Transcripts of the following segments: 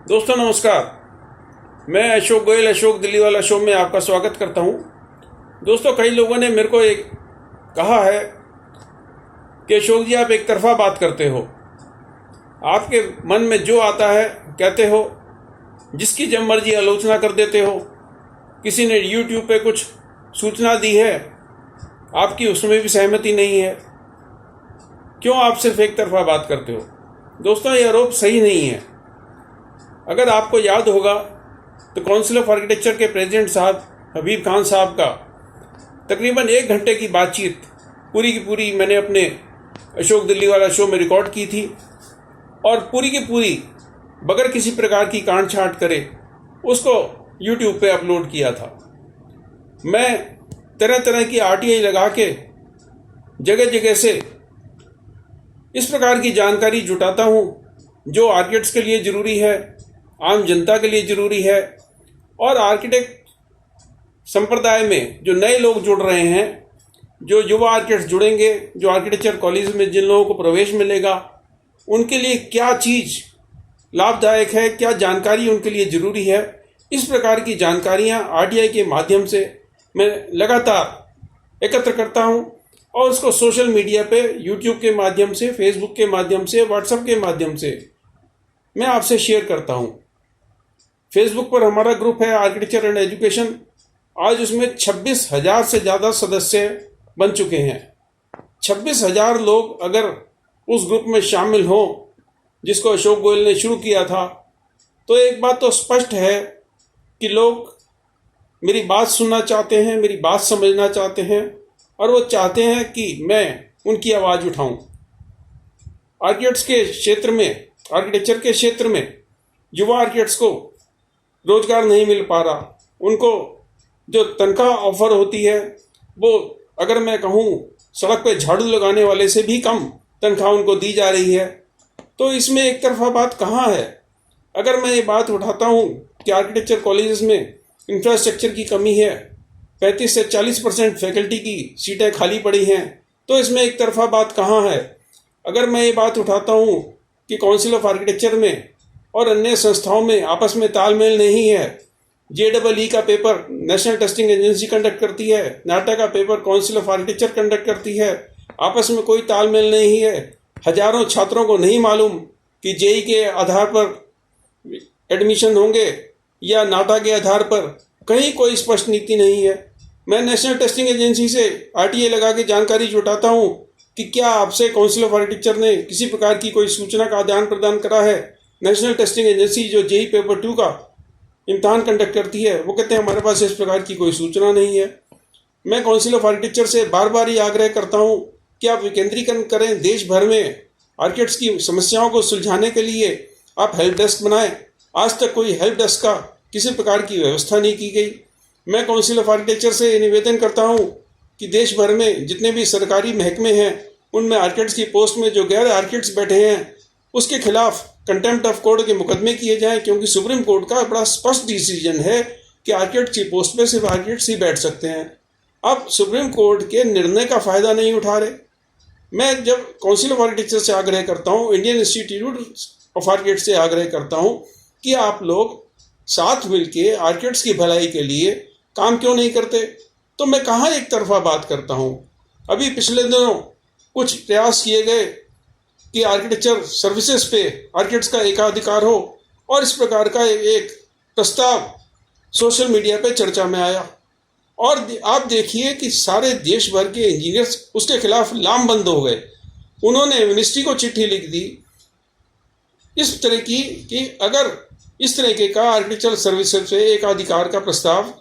दोस्तों नमस्कार। मैं अशोक गोयल अशोक दिल्ली वाला शो में आपका स्वागत करता हूं। दोस्तों कई लोगों ने मेरे को एक कहा है कि अशोक जी आप एक तरफा बात करते हो, आपके मन में जो आता है कहते हो, जिसकी जब मर्जी आलोचना कर देते हो। किसी ने YouTube पे कुछ सूचना दी है, आपकी उसमें भी सहमति नहीं है, क्यों आप सिर्फ एक तरफा बात करते हो। दोस्तों ये आरोप सही नहीं है। अगर आपको याद होगा तो काउंसिल ऑफ आर्किटेक्चर के प्रेसिडेंट साहब हबीब खान साहब का तकरीबन 1 घंटे की बातचीत पूरी की पूरी मैंने अपने अशोक दिल्ली वाला शो में रिकॉर्ड की थी और पूरी की पूरी बगैर किसी प्रकार की काट छांट करे उसको YouTube पे अपलोड किया था। मैं तरह तरह की RTI लगा के जगह जगह से इस प्रकार की जानकारी जुटाता हूँ जो आर्किटेक्ट्स के लिए ज़रूरी है, आम जनता के लिए ज़रूरी है और आर्किटेक्ट संप्रदाय में जो नए लोग जुड़ रहे हैं, जो युवा आर्किटेक्ट्स जुड़ेंगे, जो आर्किटेक्चर कॉलेज में जिन लोगों को प्रवेश मिलेगा, उनके लिए क्या चीज़ लाभदायक है, क्या जानकारी उनके लिए ज़रूरी है। इस प्रकार की जानकारियाँ RTI के माध्यम से मैं लगातार एकत्र करता हूँ और उसको सोशल मीडिया पे YouTube के माध्यम से, Facebook के माध्यम से, WhatsApp के माध्यम से मैं आपसे शेयर करता हूँ। फेसबुक पर हमारा ग्रुप है आर्किटेक्चर एंड एजुकेशन। आज उसमें 26,000 से ज़्यादा सदस्य बन चुके हैं। 26,000 लोग अगर उस ग्रुप में शामिल हों जिसको अशोक गोयल ने शुरू किया था, तो एक बात तो स्पष्ट है कि लोग मेरी बात सुनना चाहते हैं, मेरी बात समझना चाहते हैं और वो चाहते हैं कि मैं उनकी आवाज़ उठाऊं। आर्किटेक्ट्स के क्षेत्र में, आर्किटेक्चर के क्षेत्र में युवा आर्किटेक्ट्स को रोजगार नहीं मिल पा रहा। उनको जो तनख्वाह ऑफर होती है वो अगर मैं कहूँ सड़क पे झाड़ू लगाने वाले से भी कम तनख्वाह उनको दी जा रही है। तो इसमें एक तरफा बात कहाँ है। अगर मैं ये बात उठाता हूँ कि आर्किटेक्चर कॉलेजेस में इंफ्रास्ट्रक्चर की कमी है, 35 से 40% फैकल्टी की सीटें खाली पड़ी हैं, तो इसमें एक तरफा बात कहाँ है। अगर मैं ये बात उठाता हूँ कि काउंसिल ऑफ आर्किटेक्चर में और अन्य संस्थाओं में आपस में तालमेल नहीं है, JEE का paper national testing agency conduct करती है, नाटा का paper council of architecture conduct करती है, आपस में कोई तालमेल नहीं है। हजारों छात्रों को नहीं मालूम कि JEE के आधार पर एडमिशन होंगे या नाटा के आधार पर, कहीं कोई स्पष्ट नीति नहीं है। मैं नेशनल टेस्टिंग एजेंसी से RTI लगा के जानकारी जुटाता हूँ कि क्या आपसे काउंसिल ऑफ आर्किटेक्चर ने किसी प्रकार की कोई सूचना का आदान प्रदान करा है। नेशनल टेस्टिंग एजेंसी जो JEE पेपर 2 का इम्तहान कंडक्ट करती है, वो कहते हैं हमारे पास इस प्रकार की कोई सूचना नहीं है। मैं काउंसिल ऑफ आर्किटेक्चर से बार बार ये आग्रह करता हूँ कि आप विकेंद्रीकरण करें। देश भर में आर्किटेक्ट्स की समस्याओं को सुलझाने के लिए आप हेल्प डेस्क बनाएं। आज तक कोई हेल्प डेस्क का किसी प्रकार की व्यवस्था नहीं की गई। मैं काउंसिल ऑफ आर्किटेक्चर से निवेदन करता हूँ कि देश भर में जितने भी सरकारी महकमे हैं उनमें आर्किटेक्ट्स की पोस्ट में जो गैर आर्किटेक्ट्स बैठे हैं उसके खिलाफ कंटेम्प्ट ऑफ कोर्ट के मुकदमे किए जाएं, क्योंकि सुप्रीम कोर्ट का बड़ा स्पष्ट डिसीजन है कि आर्किटेक्ट की पोस्ट पे सिर्फ आर्किटेक्ट्स ही बैठ सकते हैं। अब सुप्रीम कोर्ट के निर्णय का फ़ायदा नहीं उठा रहे। मैं जब काउंसिल ऑफ आर्किटेक्चर से आग्रह करता हूँ, इंडियन इंस्टीट्यूट ऑफ आर्किटेक्ट से आग्रह करता हूँ कि आप लोग साथ मिलके आर्किटेक्ट्स की भलाई के लिए काम क्यों नहीं करते, तो मैं कहाँ एक तरफा बात करता हूँ। अभी पिछले दिनों कुछ प्रयास किए गए कि आर्किटेक्चर सर्विसेज पे आर्किटेक्ट्स का एकाधिकार हो और इस प्रकार का एक प्रस्ताव सोशल मीडिया पे चर्चा में आया और आप देखिए कि सारे देश भर के इंजीनियर्स उसके खिलाफ लामबंद हो गए। उन्होंने मिनिस्ट्री को चिट्ठी लिख दी इस तरह की कि अगर इस तरीके का आर्किटेक्चरल सर्विसेज पे एकाधिकार का प्रस्ताव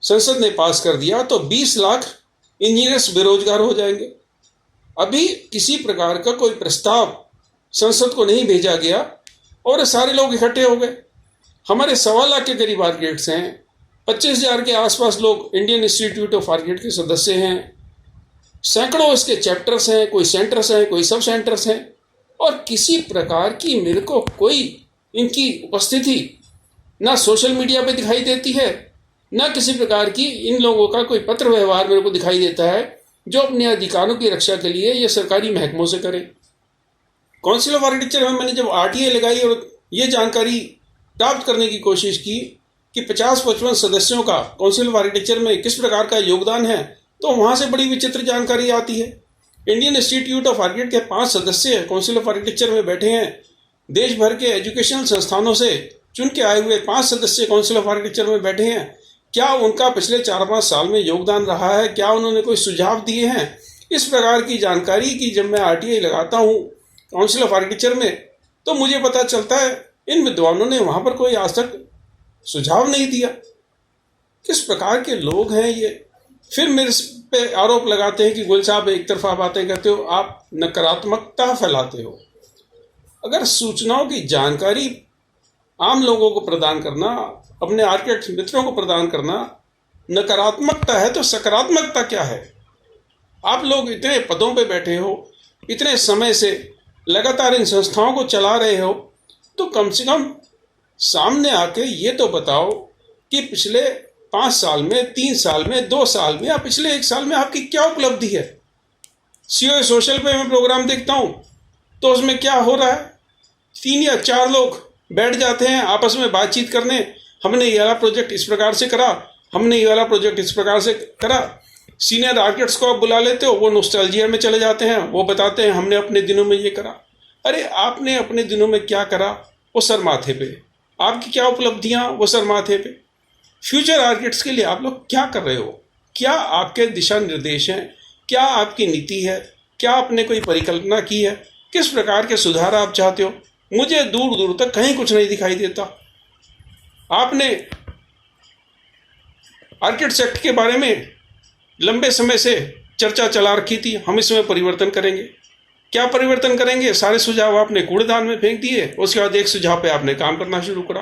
संसद ने पास कर दिया तो 20 लाख इंजीनियर्स बेरोजगार हो जाएंगे। अभी किसी प्रकार का कोई प्रस्ताव संसद को नहीं भेजा गया और सारे लोग इकट्ठे हो गए। हमारे 1.25 लाख के करीब आर्किटेक्ट्स हैं, 25,000 के आसपास लोग इंडियन इंस्टीट्यूट ऑफ आर्किटेक्ट के सदस्य हैं, सैकड़ों इसके चैप्टर्स हैं, कोई सेंटर्स हैं, कोई सब सेंटर्स हैं और किसी प्रकार की मेरे को कोई इनकी उपस्थिति ना सोशल मीडिया पे दिखाई देती है, ना किसी प्रकार की इन लोगों का कोई पत्र व्यवहार मेरे को दिखाई देता है जो अपने अधिकारों की रक्षा के लिए ये सरकारी महकमों से करे। काउंसिल ऑफ आर्किटेक्चर में मैंने जब RTI लगाई और ये जानकारी प्राप्त करने की कोशिश की कि 50-55 सदस्यों का काउंसिल ऑफ आर्किटेक्चर में किस प्रकार का योगदान है, तो वहाँ से बड़ी विचित्र जानकारी आती है। इंडियन इंस्टीट्यूट ऑफ आर्किटेक्ट के 5 सदस्य काउंसिल ऑफ आर्किटेक्चर में बैठे हैं। देश भर के एजुकेशनल संस्थानों से चुन के आए हुए 5 सदस्य काउंसिल ऑफ आर्किटेक्चर में बैठे हैं। क्या उनका पिछले 4-5 साल में योगदान रहा है? क्या उन्होंने कोई सुझाव दिए हैं? इस प्रकार की जानकारी की जब मैं आरटीआई लगाता हूँ काउंसिल ऑफ आर्किटेक्चर में, तो मुझे पता चलता है इन विद्वानों ने वहाँ पर कोई आज तक सुझाव नहीं दिया। किस प्रकार के लोग हैं ये? फिर मेरे पे आरोप लगाते हैं कि गुल साहब एक तरफा बातें करते हो, आप नकारात्मकता फैलाते हो। अगर सूचनाओं की जानकारी आम लोगों को प्रदान करना, अपने आर्किटेक्ट मित्रों को प्रदान करना नकारात्मकता है, तो सकारात्मकता क्या है? आप लोग इतने पदों पे बैठे हो, इतने समय से लगातार इन संस्थाओं को चला रहे हो, तो कम से कम सामने आके ये तो बताओ कि पिछले 5 साल में, 3 साल में, 2 साल में या पिछले 1 साल में आपकी क्या उपलब्धि है। सीओए सोशल पे मैं प्रोग्राम देखता हूँ तो उसमें क्या हो रहा है, 3 या 4 लोग बैठ जाते हैं आपस में बातचीत करने, हमने ये वाला प्रोजेक्ट इस प्रकार से करा, हमने ये वाला प्रोजेक्ट इस प्रकार से करा। सीनियर आर्किटेक्ट्स को आप बुला लेते हो, वो नॉस्टैल्जिया में चले जाते हैं, वो बताते हैं हमने अपने दिनों में ये करा। अरे आपने अपने दिनों में क्या करा वो सर माथे पे, आपकी क्या उपलब्धियां वो सर माथे पे। फ्यूचर आर्किटेक्ट्स के लिए आप लोग क्या कर रहे हो? क्या आपके दिशा निर्देश हैं? क्या आपकी नीति है? क्या आपने कोई परिकल्पना की है? किस प्रकार के सुधार आप चाहते हो? मुझे दूर दूर तक कहीं कुछ नहीं दिखाई देता। आपने आर्किटेक्ट एक्ट के बारे में लंबे समय से चर्चा चला रखी थी, हम इसमें परिवर्तन करेंगे। क्या परिवर्तन करेंगे? सारे सुझाव आपने कूड़ेदान में फेंक दिए। उसके बाद एक सुझाव पे आपने काम करना शुरू करा।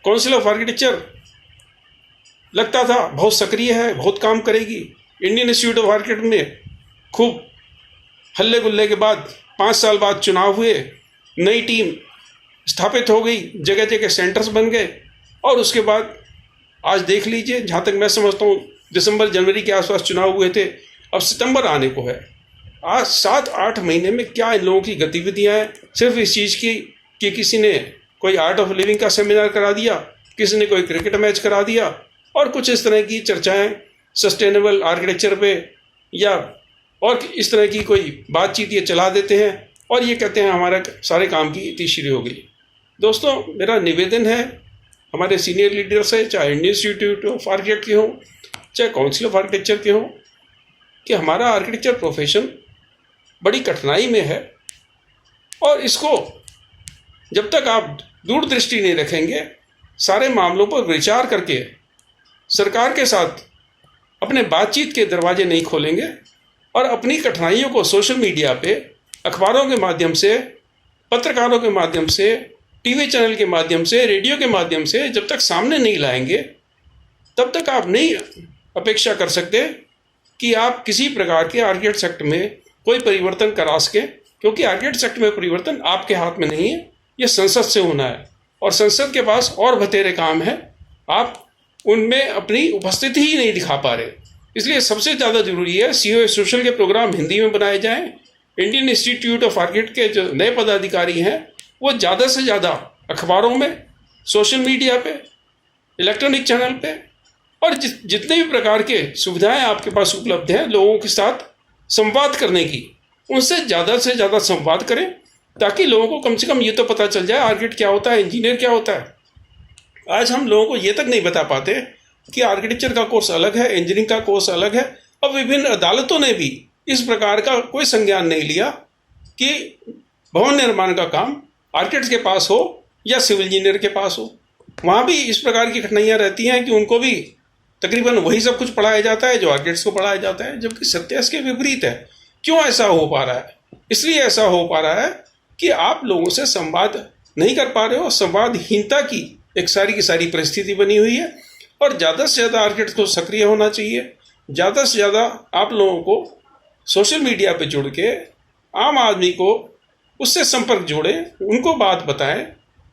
काउंसिल ऑफ आर्किटेक्चर लगता था बहुत सक्रिय है, बहुत काम करेगी। इंडियन इंस्टीट्यूट ऑफ आर्किटेक्ट में खूब हल्ले गुल्ले के बाद 5 साल बाद चुनाव हुए, नई टीम स्थापित हो गई, जगह जगह सेंटर्स बन गए, और उसके बाद आज देख लीजिए, जहाँ तक मैं समझता हूँ दिसंबर जनवरी के आसपास चुनाव हुए थे, अब सितंबर आने को है। आज 7-8 महीने में क्या इन लोगों की गतिविधियाँ हैं, सिर्फ इस चीज़ की कि किसी ने कोई आर्ट ऑफ लिविंग का सेमिनार करा दिया, किसी ने कोई क्रिकेट मैच करा दिया, और कुछ इस तरह की चर्चाएं सस्टेनेबल आर्किटेक्चर पे या और इस तरह की कोई बातचीत ये चला देते हैं और ये कहते हैं हमारा सारे काम की तीसरी हो गई। दोस्तों, मेरा निवेदन है हमारे सीनियर लीडर से, चाहे इंडियन इंस्टीट्यूट ऑफ आर्किटेक्ट के हों, चाहे काउंसिल ऑफ आर्किटेक्चर के हों, कि हमारा आर्किटेक्चर प्रोफेशन बड़ी कठिनाई में है, और इसको जब तक आप दूरदृष्टि नहीं रखेंगे, सारे मामलों पर विचार करके सरकार के साथ अपने बातचीत के दरवाजे नहीं खोलेंगे और अपनी कठिनाइयों को सोशल मीडिया पे, अखबारों के माध्यम से, पत्रकारों के माध्यम से, टीवी चैनल के माध्यम से, रेडियो के माध्यम से जब तक सामने नहीं लाएंगे, तब तक आप नहीं अपेक्षा कर सकते कि आप किसी प्रकार के आर्किटेक्ट सेक्टर में कोई परिवर्तन करा सके, क्योंकि आर्किटेक्ट सेक्टर में परिवर्तन आपके हाथ में नहीं है, ये संसद से होना है, और संसद के पास और बतेरे काम है, आप उनमें अपनी उपस्थिति ही नहीं दिखा पा रहे। इसलिए सबसे ज़्यादा जरूरी है सीओए सोशल के प्रोग्राम हिंदी में बनाए जाएं। इंडियन इंस्टीट्यूट ऑफ आर्किटेक्ट के जो नए पदाधिकारी हैं वो ज़्यादा से ज़्यादा अखबारों में, सोशल मीडिया पे, इलेक्ट्रॉनिक चैनल पे, और जितने भी प्रकार के सुविधाएं आपके पास उपलब्ध हैं लोगों के साथ संवाद करने की, उनसे ज़्यादा से ज़्यादा संवाद करें, ताकि लोगों को कम से कम ये तो पता चल जाए आर्किटेक्ट क्या होता है, इंजीनियर क्या होता है। आज हम लोगों को ये तक नहीं बता पाते कि आर्किटेक्चर का कोर्स अलग है, इंजीनियरिंग का कोर्स अलग है, और विभिन्न अदालतों ने भी इस प्रकार का कोई संज्ञान नहीं लिया कि भवन निर्माण का काम आर्किटेक्ट के पास हो या सिविल इंजीनियर के पास हो। वहाँ भी इस प्रकार की कठिनाइयाँ रहती हैं कि उनको भी तकरीबन वही सब कुछ पढ़ाया जाता है जो आर्किटेक्ट्स को पढ़ाया जाता है, जबकि सत्य इसके विपरीत है। क्यों ऐसा हो पा रहा है? इसलिए ऐसा हो पा रहा है कि आप लोगों से संवाद नहीं कर पा रहे हो। संवादहीनता की एक सारी की सारी परिस्थिति बनी हुई है, और ज़्यादा से ज़्यादा आर्किटेक्ट को सक्रिय होना चाहिए। ज़्यादा से ज़्यादा आप लोगों को सोशल मीडिया पे जुड़ के आम आदमी को उससे संपर्क जोड़ें, उनको बात बताएं,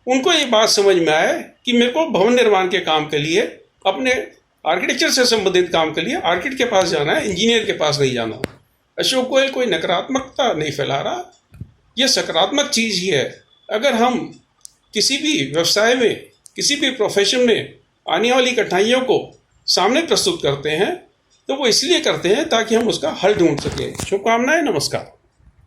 उनको ये बात समझ में आए कि मेरे को भवन निर्माण के काम के लिए, अपने आर्किटेक्चर से संबंधित काम के लिए आर्किटेक्ट के पास जाना है, इंजीनियर के पास नहीं जाना। अशोक गोयल कोई नकारात्मकता नहीं फैला रहा, यह सकारात्मक चीज़ ही है। अगर हम किसी भी व्यवसाय में, किसी भी प्रोफेशन में आने वाली कठिनाइयों को सामने प्रस्तुत करते हैं, तो वो इसलिए करते हैं ताकि हम उसका हल ढूंढ सकें। शुभकामनाएं, नमस्कार।